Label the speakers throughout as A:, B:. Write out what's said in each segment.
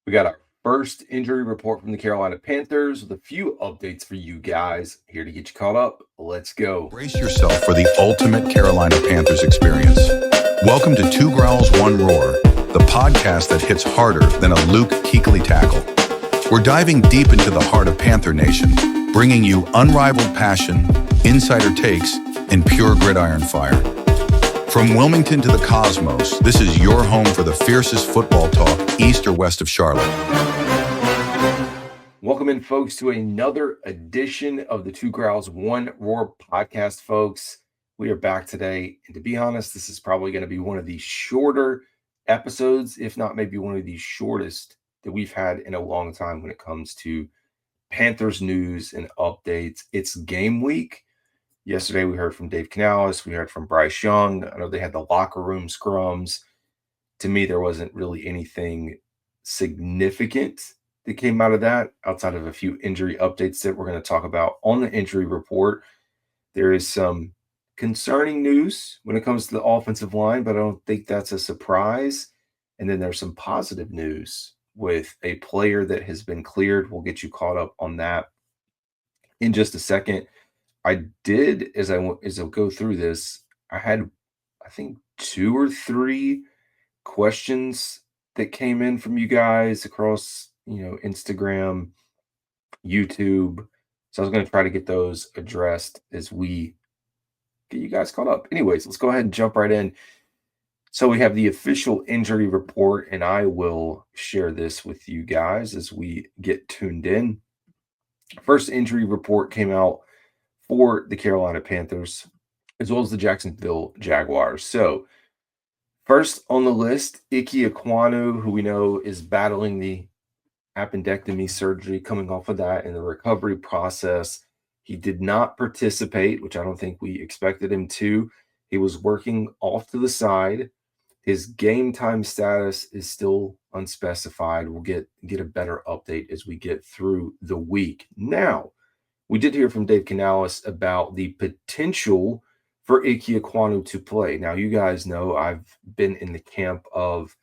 A: We got our first injury report from the Carolina Panthers with a few updates for you guys. Here to get you caught up. Let's go.
B: Brace yourself for the ultimate Carolina Panthers experience. Welcome to Two Growls, One Roar, the podcast that hits harder than a Luke Kuechly tackle. We're diving deep into the heart of Panther Nation, bringing you unrivaled passion, insider takes, and pure gridiron fire. From Wilmington to the cosmos, this is your home for the fiercest football talk east or west of Charlotte.
A: Welcome in, folks, to another edition of the Two Growls, One Roar podcast, folks. We are back today, and to be honest, this is probably going to be one of the shorter episodes, if not maybe one of the shortest that we've had in a long time when it comes to Panthers news and updates. It's game week. Yesterday, we heard from Dave Canales. We heard from Bryce Young. I know they had the locker room scrums. To me, there wasn't really anything significant that came out of that outside of a few injury updates that we're going to talk about on the injury report. There is some concerning news when it comes to the offensive line, but I don't think that's a surprise. And then there's some positive news with a player that has been cleared. We'll get you caught up on that in just a second. I did, as I go through this, I had, I think, 2 or 3 questions that came in from you guys across, Instagram, YouTube. So I was going to try to get those addressed as we get you guys caught up. Anyways, let's go ahead and jump right in. So we have the official injury report, and I will share this with you guys as we get tuned in. First injury report came out for the Carolina Panthers, as well as the Jacksonville Jaguars. So first on the list, Ickey Ekwonu, who we know is battling the appendectomy surgery, coming off of that in the recovery process. He did not participate, which I don't think we expected him to. He was working off to the side. His game time status is still unspecified. We'll get a better update as we get through the week. Now, we did hear from Dave Canales about the potential for Ikem Ekwonu to play. Now, you guys know I've been in the camp of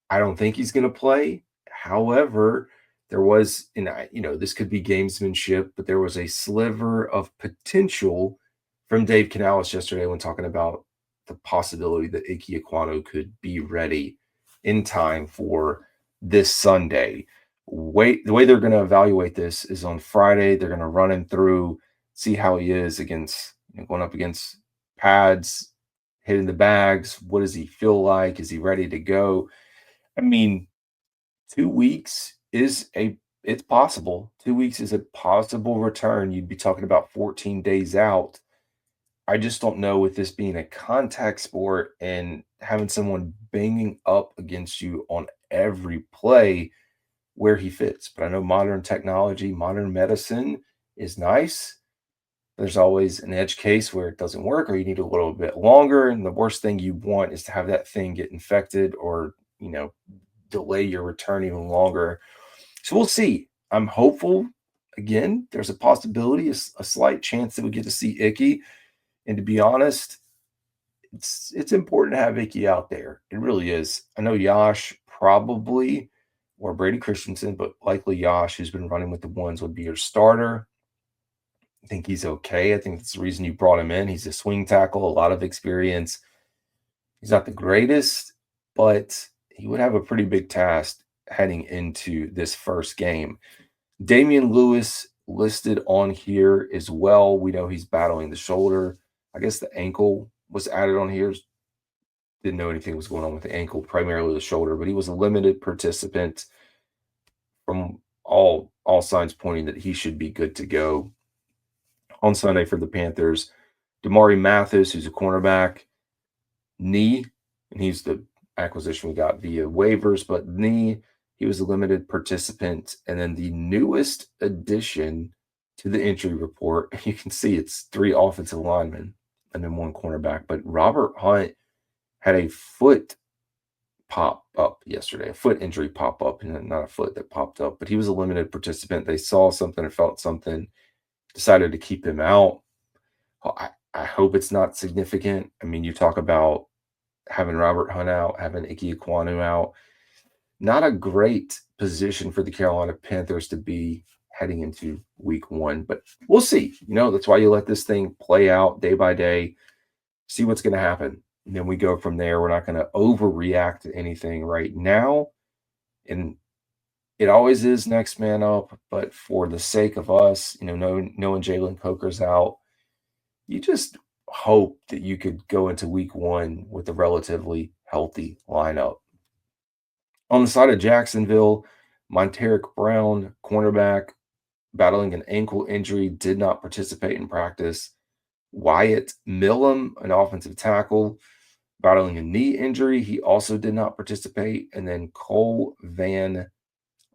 A: I don't think he's going to play. However, there was, this could be gamesmanship, but there was a sliver of potential from Dave Canales yesterday when talking about the possibility that Ikem Ekwonu could be ready in time for this Sunday. The way they're going to evaluate this is on Friday. They're going to run him through, see how he is against going up against pads, hitting the bags. What does he feel like? Is he ready to go? I mean, 2 weeks it's possible. 2 weeks is a possible return. You'd be talking about 14 days out. I just don't know, with this being a contact sport and having someone banging up against you on every play, where he fits. But I know modern technology, modern medicine is nice. There's always an edge case where it doesn't work or you need a little bit longer. And the worst thing you want is to have that thing get infected or, delay your return even longer. So we'll see. I'm hopeful. Again, there's a possibility, a slight chance that we get to see Ickey. And to be honest, it's important to have Ickey out there. It really is. I know Yash probably, or Brady Christensen, but likely Yash, who's been running with the ones, would be your starter. I think he's okay. I think that's the reason you brought him in. He's a swing tackle, a lot of experience. He's not the greatest, but he would have a pretty big task heading into this first game. Damien Lewis listed on here as well. We know he's battling the shoulder. I guess the ankle was added on here. Didn't know anything was going on with the ankle, primarily the shoulder, but he was a limited participant from all signs pointing that he should be good to go on Sunday for the Panthers. Damari Mathis, who's a cornerback, knee, and he's the acquisition we got via waivers, but knee, he was a limited participant. And then the newest addition to the injury report, you can see it's 3 offensive linemen and then 1 cornerback, but Robert Hunt had a foot pop up yesterday, a foot injury pop up, and not a foot that popped up, but he was a limited participant. They saw something or felt something, decided to keep him out. I hope it's not significant. I mean, you talk about having Robert Hunt out, having Ickey Ekwonu out. Not a great position for the Carolina Panthers to be heading into week 1. But we'll see. That's why you let this thing play out day by day, see what's going to happen. And then we go from there. We're not going to overreact to anything right now. And it always is next man up. But for the sake of us, knowing Jalen Coker's out, you just hope that you could go into week 1 with a relatively healthy lineup. On the side of Jacksonville, Monteric Brown, cornerback, battling an ankle injury, did not participate in practice. Wyatt Millam, an offensive tackle, battling a knee injury. He also did not participate. And then Cole Van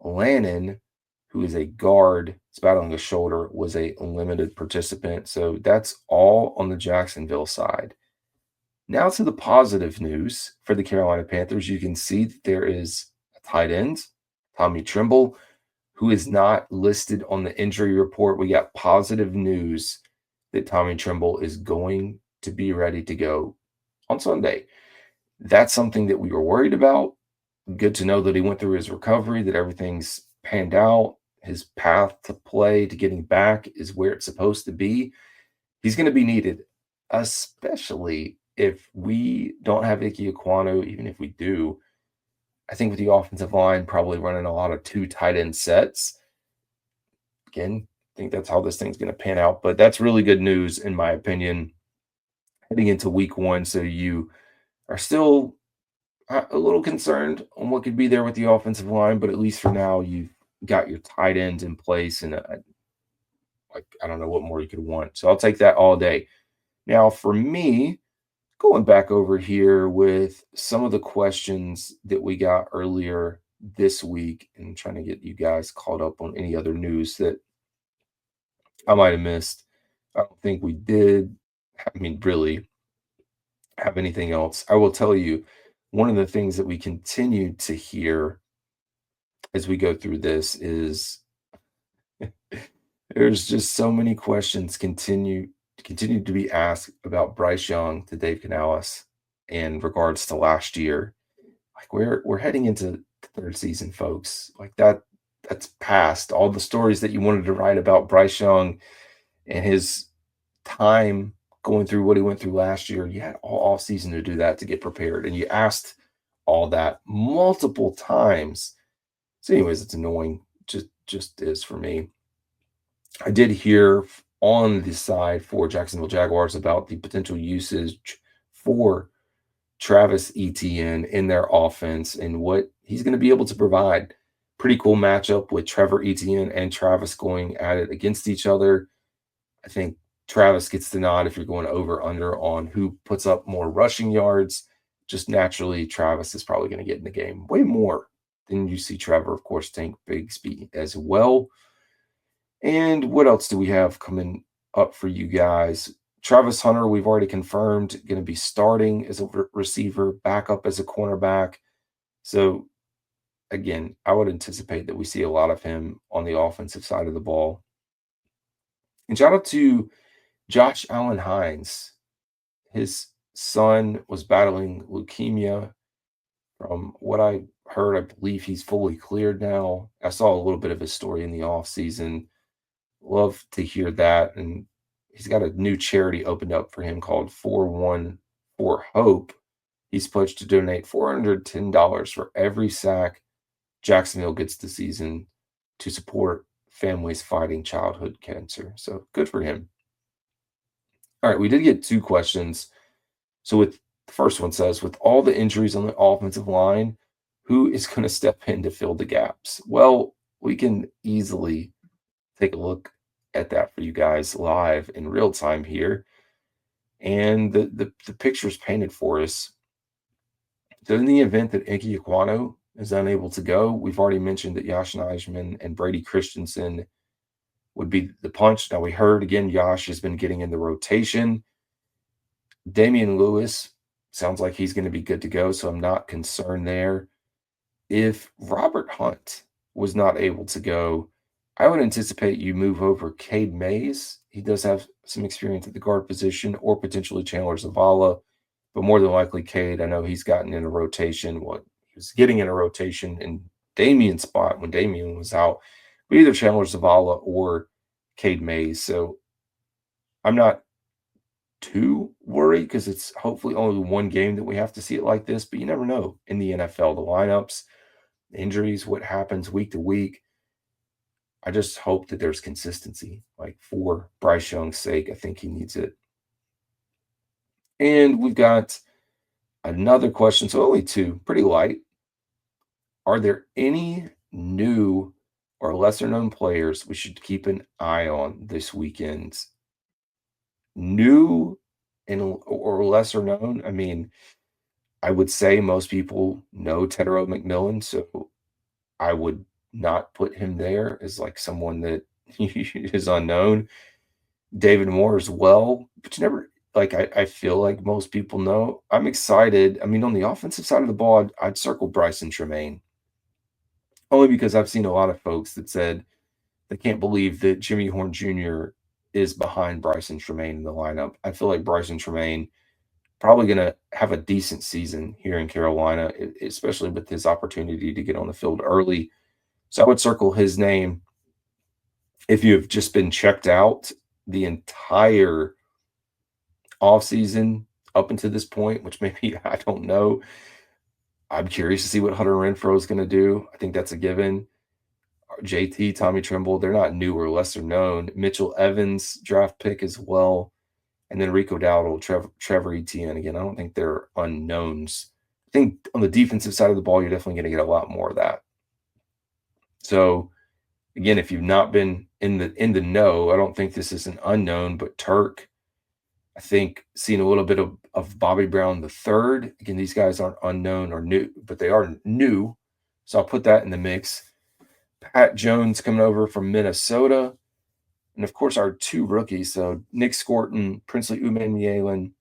A: Lannon, who is a guard, is battling a shoulder, was a limited participant. So that's all on the Jacksonville side. Now to the positive news for the Carolina Panthers. You can see that there is a tight end, Tommy Tremble, who is not listed on the injury report. We got positive news that Tommy Tremble is going to be ready to go on Sunday. That's something that we were worried about. Good to know that he went through his recovery, that everything's panned out. His path to play, to getting back, is where it's supposed to be. He's going to be needed, especially if we don't have Ickey Ekwonu. Even if we do, I think with the offensive line probably running a lot of 2 tight end sets. Again, I think that's how this thing's going to pan out. But that's really good news, in my opinion, heading into week 1. So you are still a little concerned on what could be there with the offensive line, but at least for now, you've got your tight ends in place, and I don't know what more you could want. So I'll take that all day. Now, for me, going back over here with some of the questions that we got earlier this week and trying to get you guys caught up on any other news that I might have missed. I don't think we did, really have anything else. I will tell you, one of the things that we continue to hear as we go through this is there's just so many questions continue to be asked about Bryce Young to Dave Canales in regards to last year. Like we're heading into the 3rd season, folks. Like that's past all the stories that you wanted to write about Bryce Young and his time going through what he went through last year. You had all off season to do that, to get prepared, and you asked all that multiple times. So anyways, it's annoying. Just is for me. I did hear on the side for Jacksonville Jaguars about the potential usage for Travis Etienne in their offense and what he's going to be able to provide. Pretty cool matchup with Trevor Etienne and Travis going at it against each other. I think Travis gets the nod if you're going over under on who puts up more rushing yards. Just naturally, Travis is probably going to get in the game way more than you see Trevor. Of course, Tank Bigsby as well. And what else do we have coming up for you guys? Travis Hunter, we've already confirmed, going to be starting as a receiver, backup as a cornerback. So, again, I would anticipate that we see a lot of him on the offensive side of the ball. And shout out to Josh Allen Hines. His son was battling leukemia. From what I heard, I believe he's fully cleared now. I saw a little bit of his story in the offseason. Love to hear that. And he's got a new charity opened up for him called 414 Hope. He's pledged to donate $410 for every sack Jacksonville gets this season to support families fighting childhood cancer. So good for him. All right, we did get 2 questions. So with the first one says, with all the injuries on the offensive line, who is going to step in to fill the gaps? Well, we can easily take a look at that for you guys live in real time here. And the picture's painted for us. So in the event that Ickey Ekwonu is unable to go, we've already mentioned that Yash Nijman and Brady Christensen would be the punch. Now we heard, again, Yash has been getting in the rotation. Damien Lewis sounds like he's going to be good to go, so I'm not concerned there. If Robert Hunt was not able to go, I would anticipate you move over Cade Mays. He does have some experience at the guard position, or potentially Chandler Zavala, but more than likely Cade. I know he's gotten in a rotation. He was getting in a rotation in Damien's spot when Damien was out, but either Chandler Zavala or Cade Mays. So I'm not too worried because it's hopefully only one game that we have to see it like this, but you never know in the NFL, the lineups, injuries, what happens week to week. I just hope that there's consistency. Like for Bryce Young's sake, I think he needs it. And we've got another question. So only two, pretty light. Are there any new or lesser known players we should keep an eye on this weekend? New and or lesser known? I mean, I would say most people know Tedero McMillan, so I would not put him there as like someone that is unknown. David Moore as well, but you never like I feel like most people know. I'm excited. I mean, on the offensive side of the ball, I'd circle Bryson Tremaine. Only because I've seen a lot of folks that said they can't believe that Jimmy Horn Jr. is behind Bryson Tremaine in the lineup. I feel like Bryson Tremaine probably going to have a decent season here in Carolina, especially with his opportunity to get on the field early. So I would circle his name. If you have just been checked out the entire offseason up until this point, which maybe I don't know, I'm curious to see what Hunter Renfrow is going to do. I think that's a given. JT, Tommy Tremble, they're not new or lesser known. Mitchell Evans, draft pick as well. And then Rico Dowdle, Trevor Etienne. Again, I don't think they're unknowns. I think on the defensive side of the ball, you're definitely going to get a lot more of that. So, again, if you've not been in the know, I don't think this is an unknown, but Turk, I think seeing a little bit of Bobby Brown the third. Again, these guys aren't unknown or new, but they are new. So I'll put that in the mix. Pat Jones coming over from Minnesota. And, of course, our two rookies, so Nick Scorton, Princely Umanmielen,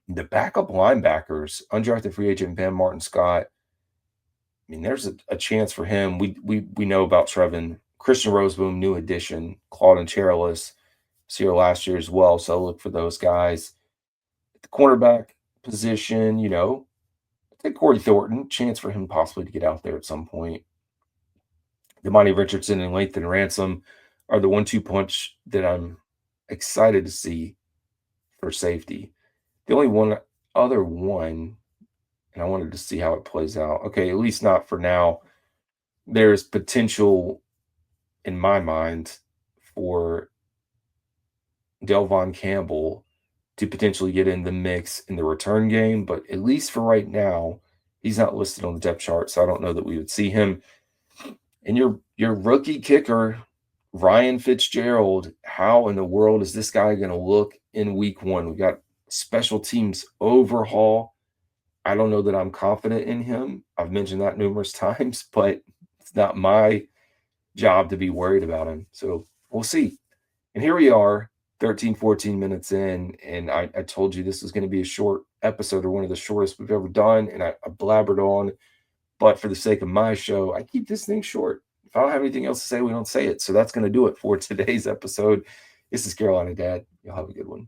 A: the backup linebackers, undrafted free agent Van Martin Scott. I mean, there's a chance for him. We know about Trevin. Christian Roseboom, new addition. Claude and Cherilus was here last year as well, so look for those guys. At the cornerback position, I think Corey Thornton, chance for him possibly to get out there at some point. Damani Richardson and Lathan Ransom are the 1-2 punch that I'm excited to see for safety. The only other one, and I wanted to see how it plays out. Okay, at least not for now. There's potential, in my mind, for Delvon Campbell to potentially get in the mix in the return game, but at least for right now, he's not listed on the depth chart, so I don't know that we would see him. And your rookie kicker, Ryan Fitzgerald, how in the world is this guy going to look in week one? We got special teams overhaul. I don't know that I'm confident in him. I've mentioned that numerous times, but it's not my job to be worried about him. So we'll see. And here we are, 13, 14 minutes in, and I told you this was going to be a short episode or one of the shortest we've ever done, and I blabbered on. But for the sake of my show, I keep this thing short. If I don't have anything else to say, we don't say it. So that's going to do it for today's episode. This is Carolina Dad. Y'all have a good one.